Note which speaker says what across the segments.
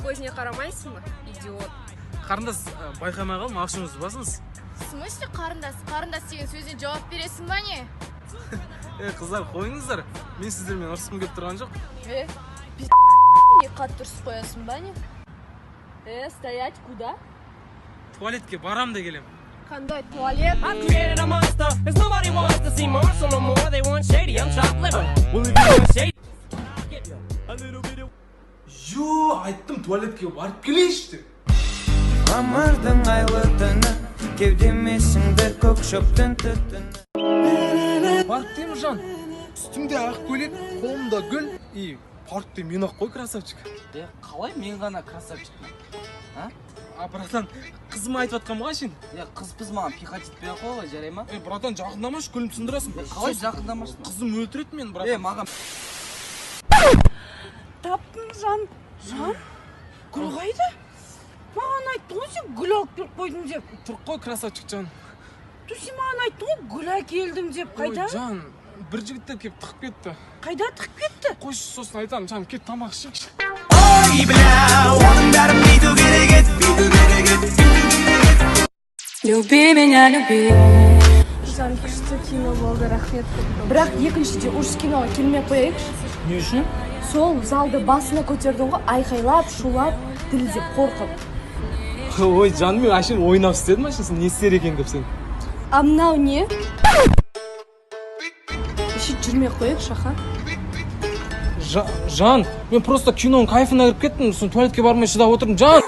Speaker 1: көзіне қарамайсың ба? Идиот.
Speaker 2: Қарындас, байқамай қалдым, ақшаңызды басыңыз.
Speaker 3: В смысле қарындас? Қарындас деген сөзіне жауап бересің ба не?
Speaker 2: Қыздар, қойыңыздар. Мен сіздермен ұрысқым келіп тұрған жоқ.
Speaker 3: Не қатты ұрысып қоясың ба не? Стоять куда?
Speaker 2: Туалетке барам да келем.
Speaker 3: Қандай туалет?
Speaker 4: I created a monster, cause nobody wants to see Marshall no more. They want shady, I'm chopped liver. Well, if you want shady, a little bit of...
Speaker 2: Айттым, туалетке барып келейші деп.
Speaker 5: Мамырдың айлы түні, кеудемесіңдір көк шөптің түтіні.
Speaker 2: Барып деймін, Жан. Үстімде ақ көйлек, қолымда гүл. И паркте мен ақ қой, красавчик.
Speaker 6: Қалай мен ғана красавчикпін?
Speaker 2: Братан, қызыма айтып атқам ғой сен?
Speaker 6: Қыз маған пихать етпей ақ қой, жарай ма?
Speaker 2: Братан, жақындамашы, күлім сындырасың.
Speaker 6: Қалай жақындамашын?
Speaker 2: Қызым өлтіреді мен, братан.
Speaker 6: Маған...
Speaker 1: Таптың, Жан. Жан? Гүл қайда? Маған айттың ғой сен гүл алып келіп қойдың деп.
Speaker 2: Тұрқ қой, красавчик, Жан.
Speaker 1: Сен маған айттың ғой гүл әкелдім деп. Қайда?
Speaker 2: Ой, Жан, бір жігіттер келіп тығып кетті.
Speaker 1: Қайда тығып кетті?
Speaker 2: Қойшы, сосын айтамын, Жан, кет тамақ ішейікші.
Speaker 5: Ой, бля, оның бәрін бейту керек ет, бейту керек ет, бейту керек ет.
Speaker 1: Люби меня, люби. Жан, күшті кино болды, рахмет. Бірақ екіншіде ұрыс киноға келмей қояйықшы.
Speaker 2: Не үшін?
Speaker 1: Сол залды басына көтердің ғой, айқайлап, шулап, ділдеп, қорқып.
Speaker 2: Ой, Жан, мен әшейін ойнап істедім әшейін, не істер екен деп сен.
Speaker 1: А мынау не? Еще жүрмей қояйықшы, аха.
Speaker 2: Жан, мен просто киноның кайфына кіріп кеттім, сосын туалетке бармай шыдап отырдым. Жан!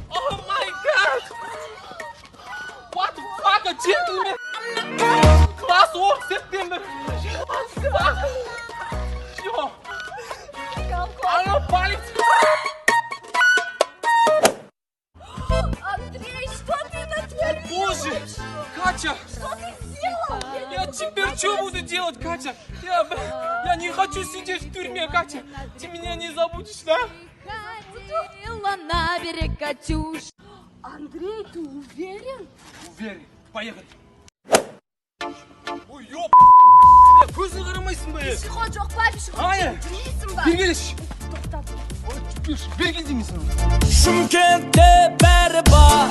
Speaker 2: Oh my god! What the fuck, a gentleman! Class of September! Fuck! Yo! Алло, полиция!
Speaker 3: Андрей, что ты натворил?
Speaker 2: Боже! Катя!
Speaker 3: Что ты сделал?
Speaker 2: Я теперь что буду делать, Катя? Я не хочу сидеть в тюрьме, Катя. Ты меня не забудешь, да?
Speaker 3: Ходила на берег Катюш.
Speaker 1: Андрей, ты уверен?
Speaker 2: Уверен. Поехали. Ой, ёп! Көзін қарамайсың ба?
Speaker 3: Пешеход жоқ па, пешеход?
Speaker 2: Ая!
Speaker 3: Білесің ба?
Speaker 2: Бергелеші.
Speaker 3: Тоқтап.
Speaker 2: Берген деймісің?
Speaker 5: Шымкентте бәрі бар.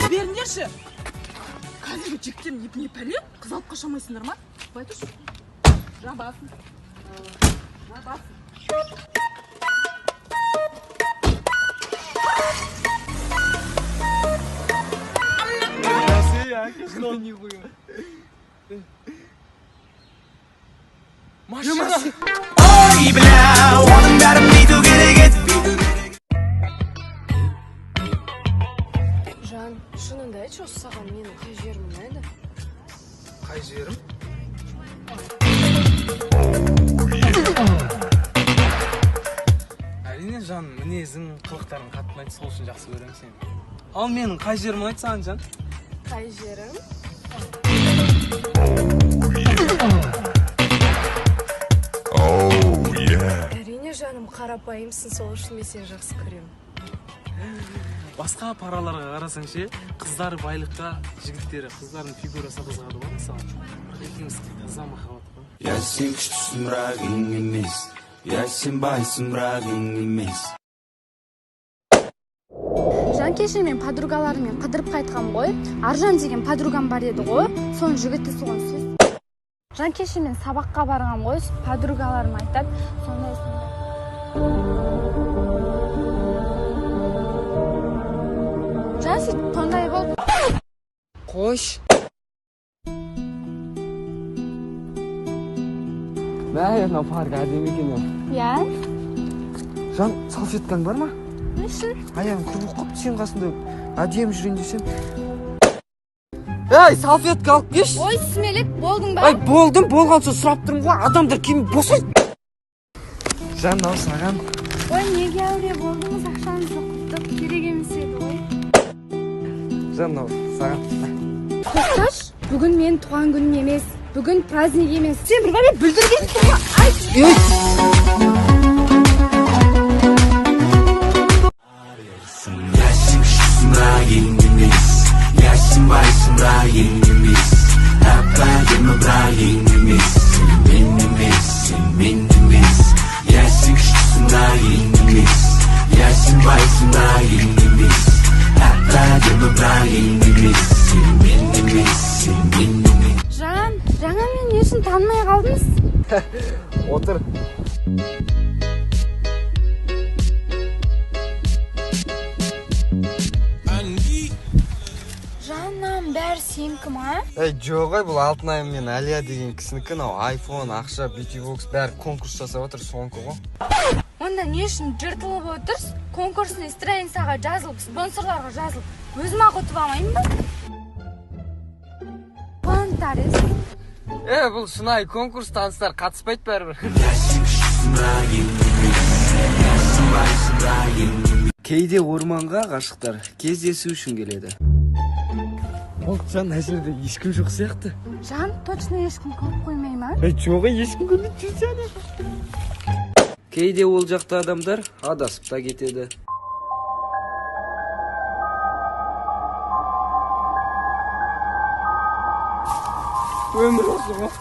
Speaker 1: Беріңдерші. Қазіргі жіктен не пәле? Қыз алып қашамайсыңдар ма? Байтұршы. Жабасын. Жабасын.
Speaker 2: Машина!
Speaker 5: Ой, бля, оның бәрін бейту керек ет, бейту керек ет.
Speaker 1: Жан, шынында айтшы осы саған менің қай жерім ұнайды?
Speaker 2: Қай жерім? Әрине, Жан, мінезің, қылықтарың қатты ұнайды, сол үшін жақсы көремін сені. Ал менің қай жерім ұнайды саған, Жан?
Speaker 1: Қай жерім? Әрине, жаным, қарапайымсың, сол үшін мен сені жақсы көремін.
Speaker 2: Басқа параларға қарасаң ше, қыздары байлыққа, жігіттері қыздардың фигурасы қызығады ғой, мысалы. Екеумізге таза махаббат қой.
Speaker 5: Я сен күштісің, бірақ ең емес. Я сен байсың, бірақ ең емес.
Speaker 7: Жан, кеше мен подругаларыммен қыдырып қайтқам ғой. Аржан деген подругам бар еді ғой. Соның жігіті соған сөз. Жан, кеше мен сабаққа барғам ғой. Подругаларым айтады. Сондай. Жан, сөйтіп сондай болды.
Speaker 6: Қош. Мә, парк әдемі екен.
Speaker 7: Иә?
Speaker 6: Жан, салфеткаң бар ма?
Speaker 7: Не үшін?
Speaker 6: Аяғым құрбық қып сен қасында әдемі жүрейін десем. Ей, салфетка алып келші.
Speaker 7: Ой, смелек, болдың ба?
Speaker 6: Ай, болдым, болған соң сұрап тұрмын ғой, адамдар кейін босайды. Жан, ал саған
Speaker 7: Ой, неге әуре болдыңыз, ақшаңызды құттық керек емес еді ғой.
Speaker 6: Жан, мынау саған.
Speaker 7: Тоқташ, бүгін мен туған күнім емес, бүгін праздник емес. Сен бір ғана бүлдіргенсің ғой. Ай!
Speaker 5: 야심 슈스나 잉미스 야심 바이스나 잉미스 아빠게 뭐라 잉미스 민미스 민미스 야심 슈스나 잉미스 야심 바이스나 잉미스 아빠게 뭐라 잉미스 민미스 민미스
Speaker 7: Жан, жаңа мен не үшін танымай қалдыңыз?
Speaker 6: Отыр.
Speaker 7: Жаннан бәрі сенікі ма?
Speaker 6: Жоқ ай, бұл Алтынайым мен Әлия деген кісінікі, мынау iPhone, ақша, beauty box бәрі конкурс жасап отыр, соңғы ғой.
Speaker 7: Онда не үшін жыртылып отырсыз? Конкурсный страницаға жазылып, спонсорларға жазылып, өзім ақ ұтып алмайын ба? Плантарис.
Speaker 6: Бұл шынай конкурс, таныстар қатыспайды бәрібір. Кейде орманға ғашықтар кездесу үшін келеді. Ол жан, мына жерде ешкім жоқ сияқты.
Speaker 7: Жан, точно ешкім көріп қоймай ма?
Speaker 6: Жоқ, ешкім көрмейді жүрсәне. Кейде ол жақта адамдар адасып та кетеді. Өмір осы ғой.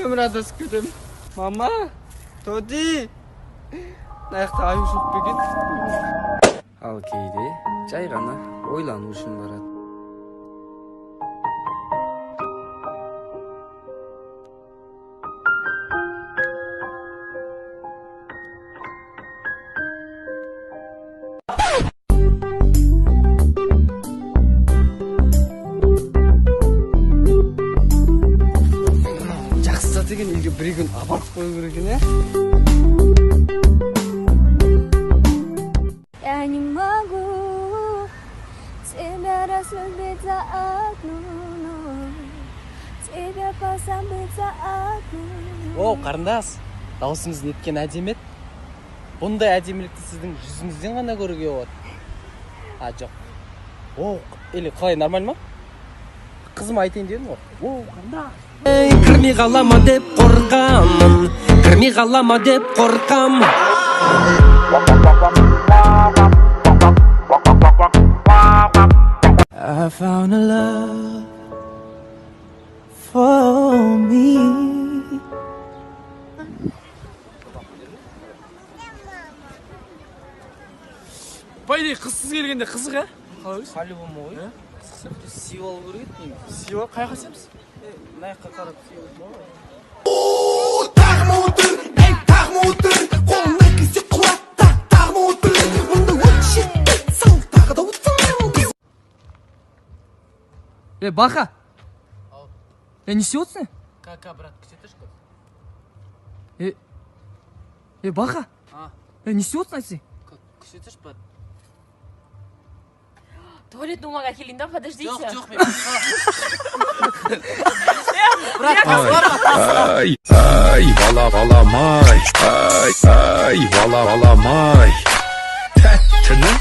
Speaker 6: Өмір адасып кетем. Мама, Тоди. Наяқта аю жоқ бекен. Ал кейде жай ғана ойлану үшін барады. Жақсы деген елге бір күн апарып қою керек екен,
Speaker 7: Я не могу тебя разлюбить за одну ночь, тебя позабыть за одну ночь.
Speaker 8: Оу, қарындас, даусыңыз неткен әдемет. Бұндай әдемілікті сіздің жүзіңізден ғана көруге болады. Жоқ. Оу, или қалай, нормаль ма? Қызым айтайын дедім ғой. Оу, қарындас.
Speaker 4: Кірмей қалама деп қорқамын, кірмей қалама деп қорқам.
Speaker 5: I found a love for me.
Speaker 2: По идее, қызсыз келгенде қызық, ә? Қалай өзі?
Speaker 8: По-любому ғой. Сию алу керек еді деймін.
Speaker 2: Сиуа, қай қасеміз?
Speaker 8: Мына жаққа қарап сию алу.
Speaker 6: Баха! Не істеп
Speaker 8: Кака, брат, күсетіш қой.
Speaker 6: Баха! Не істеп айтсың?
Speaker 8: Күсетіш, брат.
Speaker 3: Туалет бумага әкелейін да, подождите.
Speaker 8: Жоқ, мен.
Speaker 9: Ай, баламай, ай, баламай. Тәттінің